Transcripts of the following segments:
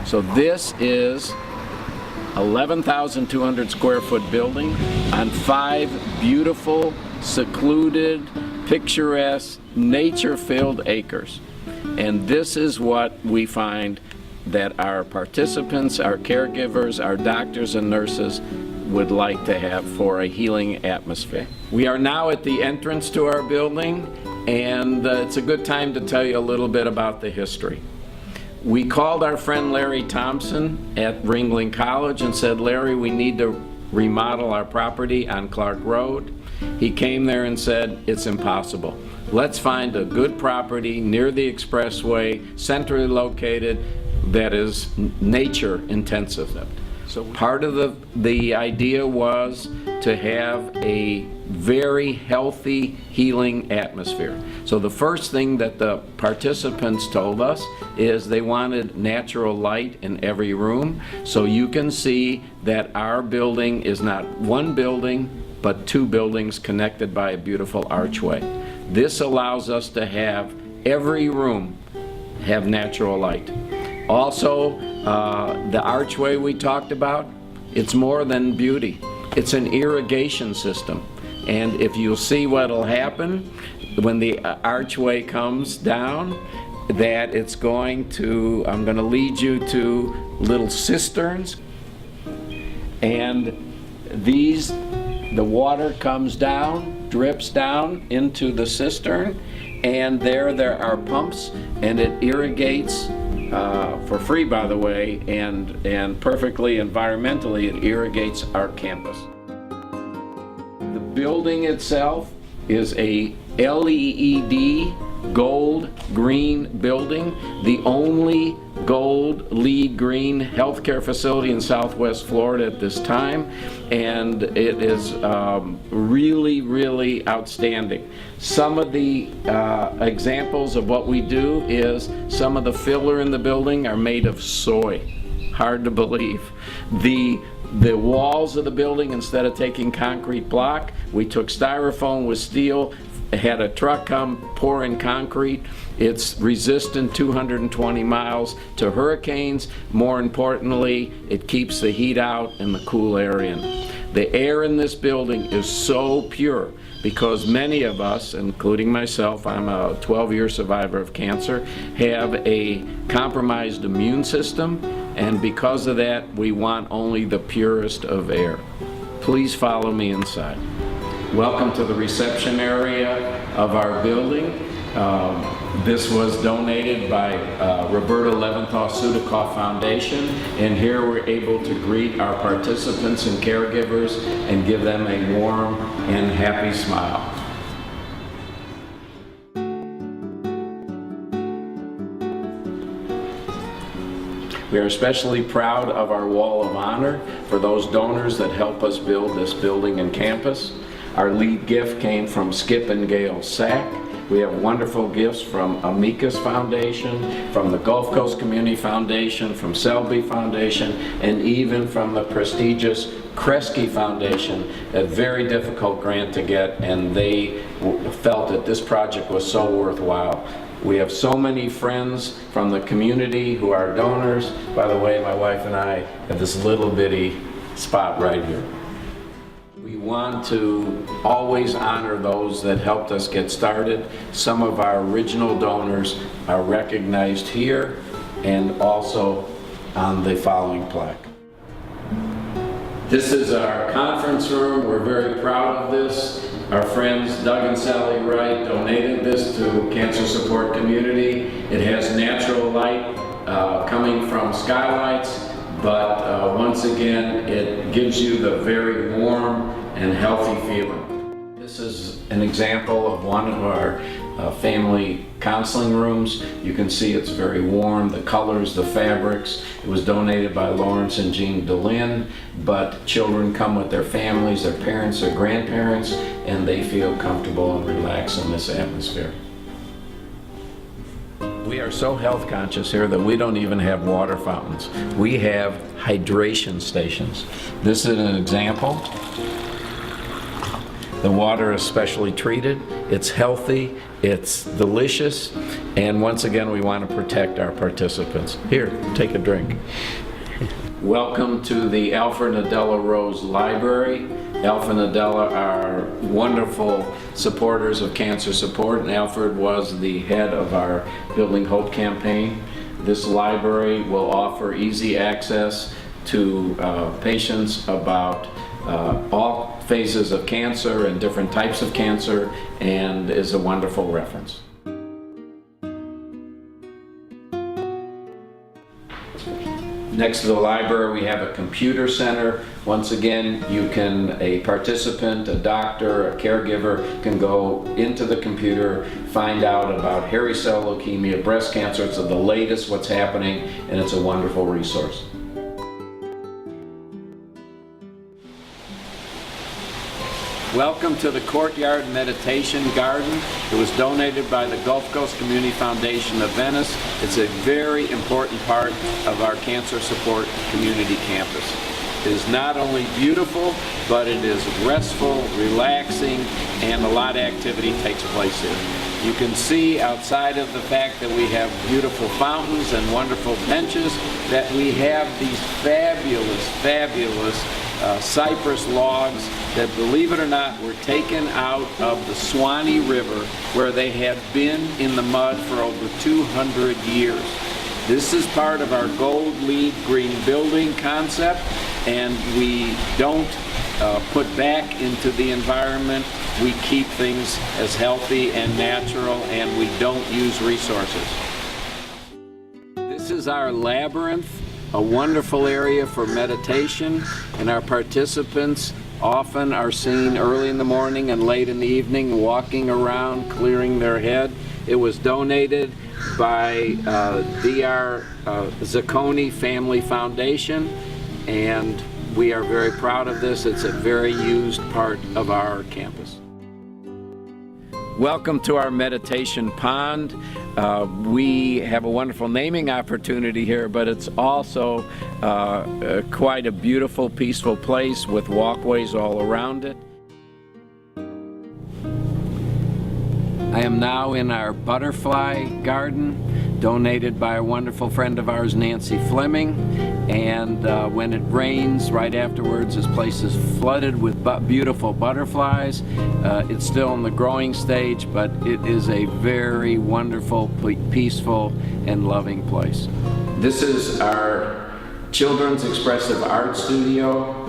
So this is 11,200 square foot building on 5 beautiful, secluded, picturesque, nature-filled acres. And this is what we find that our participants, our caregivers, our doctors and nurses would like to have for a healing atmosphere. We are now at the entrance to our building, and it's a good time to tell you a little bit about the history. We called our friend Larry Thompson at Ringling College and said, Larry, we need to remodel our property on Clark Road. He came there and said, it's impossible. Let's find a good property near the expressway, centrally located, that is nature intensive. So part of the idea was to have a very healthy, healing atmosphere. So the first thing that the participants told us is they wanted natural light in every room. So you can see that our building is not one building, but 2 buildings connected by a beautiful archway. This allows us to have every room have natural light. Also, the archway we talked about, it's more than beauty. It's an irrigation system. And if you'll see what'll happen when the archway comes down, that it's going to, I'm going to lead you to little cisterns. And these, the water comes down, drips down into the cistern, and there are pumps, and it irrigates for free, by the way, and perfectly environmentally, it irrigates our campus. The building itself is a LEED gold green building, the only gold LEED green healthcare facility in Southwest Florida at this time, and it is really, really outstanding. Some of the examples of what we do is some of the filler in the building are made of soy. Hard to believe. The walls of the building, instead of taking concrete block, we took styrofoam with steel, had a truck come pour in concrete. It's resistant 220 miles to hurricanes. More importantly, it keeps the heat out and the cool air in. The air in this building is so pure because many of us, including myself, I'm a 12-year survivor of cancer, have a compromised immune system, and because of that, we want only the purest of air. Please follow me inside. Welcome to the reception area of our building. This was donated by Roberta Leventhal Sudikoff Foundation, and here we're able to greet our participants and caregivers and give them a warm and happy smile. We are especially proud of our Wall of Honor for those donors that help us build this building and campus. Our lead gift came from Skip and Gail Sack. We have wonderful gifts from Amicus Foundation, from the Gulf Coast Community Foundation, from Selby Foundation, and even from the prestigious Kresge Foundation, a very difficult grant to get, and they felt that this project was so worthwhile. We have so many friends from the community who are donors. By the way, my wife and I have this little bitty spot right here. We want to always honor those that helped us get started. Some of our original donors are recognized here and also on the following plaque. This is our conference room. We're very proud of this. Our friends Doug and Sally Wright donated this to Cancer Support Community. It has natural light coming from skylights, but once again, it gives you the very warm and healthy feeling. This is an example of one of our family counseling rooms. You can see it's very warm, the colors, the fabrics. It was donated by Lawrence and Jean DeLynn, but children come with their families, their parents, their grandparents, and they feel comfortable and relaxed in this atmosphere. We are so health conscious here that we don't even have water fountains. We have hydration stations. This is an example. The water is specially treated, it's healthy, it's delicious, and once again we want to protect our participants. Here, take a drink. Welcome to the Alfred and Adela Rose Library. Alfred and Adela are wonderful supporters of cancer support, and Alfred was the head of our Building Hope campaign. This library will offer easy access to patients about all phases of cancer and different types of cancer, and is a wonderful reference. Next to the library we have a computer center. Once again, a participant, a doctor, a caregiver can go into the computer, find out about hairy cell leukemia, breast cancer. It's the latest what's happening, and it's a wonderful resource. Welcome to the Courtyard Meditation Garden. It was donated by the Gulf Coast Community Foundation of Venice. It's a very important part of our cancer support community campus. It is not only beautiful, but it is restful, relaxing, and a lot of activity takes place here. You can see outside of the fact that we have beautiful fountains and wonderful benches, that we have these fabulous cypress logs that, believe it or not, were taken out of the Swanee River, where they had been in the mud for over 200 years. This is part of our Gold LEED Green Building concept, and we don't put back into the environment. We keep things as healthy and natural, and we don't use resources. This is our labyrinth, a wonderful area for meditation, and our participants often are seen early in the morning and late in the evening walking around, clearing their head. It was donated by D.R. Zacconi Family Foundation, and we are very proud of this. It's a very used part of our campus. Welcome to our meditation pond. We have a wonderful naming opportunity here, but it's also quite a beautiful, peaceful place with walkways all around it. I am now in our butterfly garden, donated by a wonderful friend of ours, Nancy Fleming. And when it rains, right afterwards, this place is flooded with beautiful butterflies. It's still in the growing stage, but it is a very wonderful, peaceful, and loving place. This is our Children's Expressive Art Studio.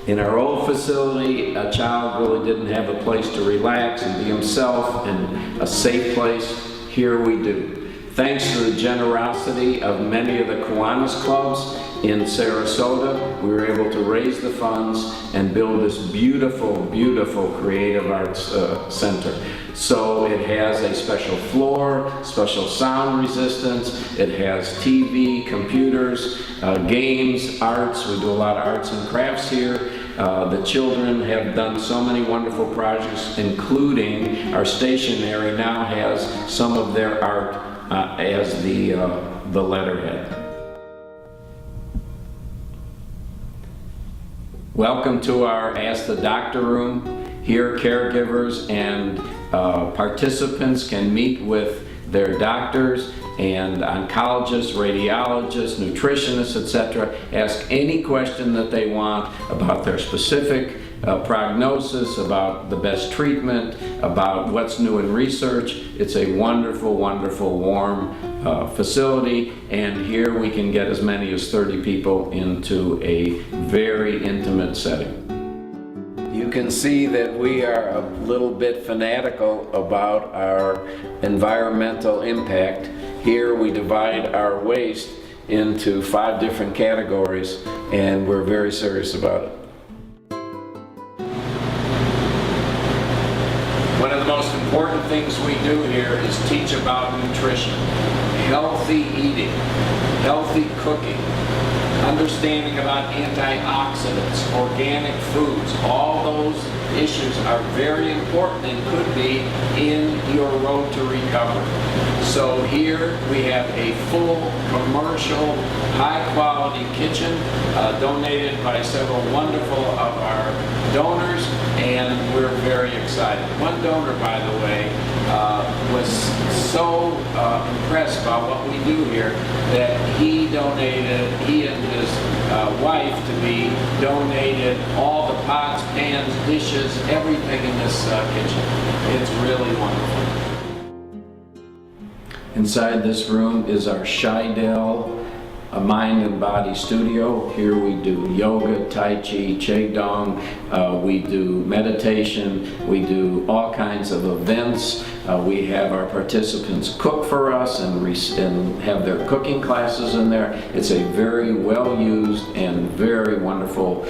In our old facility, a child really didn't have a place to relax and be himself and a safe place. Here we do. Thanks to the generosity of many of the Kiwanis clubs in Sarasota, we were able to raise the funds and build this beautiful, beautiful creative arts center. So it has a special floor, special sound resistance, it has TV, computers, games, arts. We do a lot of arts and crafts here. The children have done so many wonderful projects, including our stationery now has some of their art as the letterhead. Welcome to our Ask the Doctor room. Here caregivers and participants can meet with their doctors and oncologists, radiologists, nutritionists, etc. Ask any question that they want about their specific prognosis, about the best treatment, about what's new in research. It's a wonderful, wonderful, warm facility, and here we can get as many as 30 people into a very intimate setting. You can see that we are a little bit fanatical about our environmental impact. Here we divide our waste into 5 different categories, and we're very serious about it. One of the most important things we do here is teach about nutrition, healthy eating, healthy cooking, understanding about antioxidants, organic foods. All those issues are very important and could be in your road to recovery. So here we have a full commercial, high-quality kitchen donated by several wonderful of our donors, and we're very excited. excited. One donor, by the way, was so impressed by what we do here that he and his wife to be donated all the pots, pans, dishes, everything in this kitchen. It's really wonderful. Inside this room is our Scheidel mind and body studio. Here we do yoga, tai chi, qigong, we do meditation, we do all kinds of events. We have our participants cook for us and have their cooking classes in there. It's a very well used and very wonderful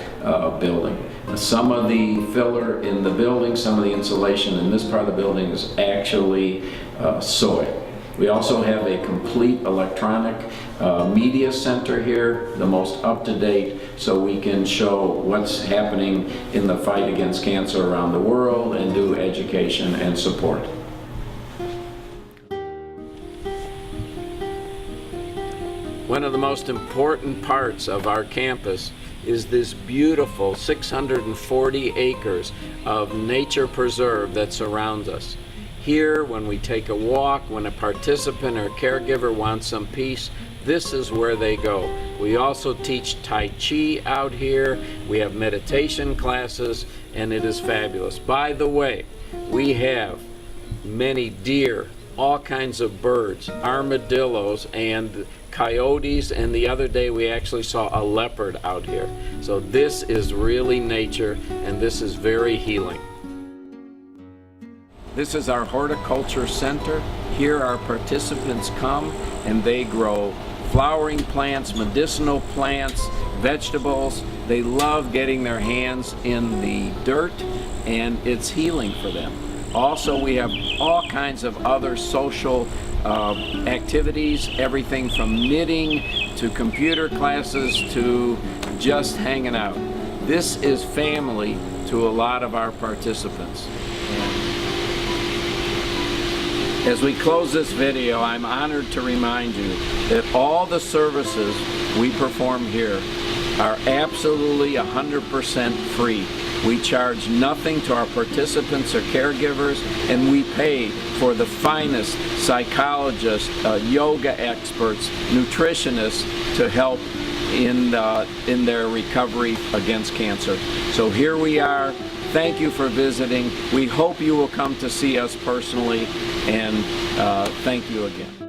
building. Some of the filler in the building, some of the insulation in this part of the building is actually soy. We also have a complete electronic media center here, the most up-to-date, so we can show what's happening in the fight against cancer around the world and do education and support. One of the most important parts of our campus is this beautiful 640 acres of nature preserve that surrounds us. Here, when we take a walk, when a participant or caregiver wants some peace, this is where they go. We also teach Tai Chi out here. We have meditation classes, and it is fabulous. By the way, we have many deer, all kinds of birds, armadillos, and coyotes, and the other day we actually saw a leopard out here. So this is really nature, and this is very healing. This is our horticulture center. Here our participants come and they grow flowering plants, medicinal plants, vegetables. They love getting their hands in the dirt and it's healing for them. Also, we have all kinds of other social activities, everything from knitting to computer classes to just hanging out. This is family to a lot of our participants. As we close this video, I'm honored to remind you that all the services we perform here are absolutely 100% free. We charge nothing to our participants or caregivers, and we pay for the finest psychologists, yoga experts, nutritionists to help in their recovery against cancer. So here we are. Thank you for visiting. We hope you will come to see us personally, and thank you again.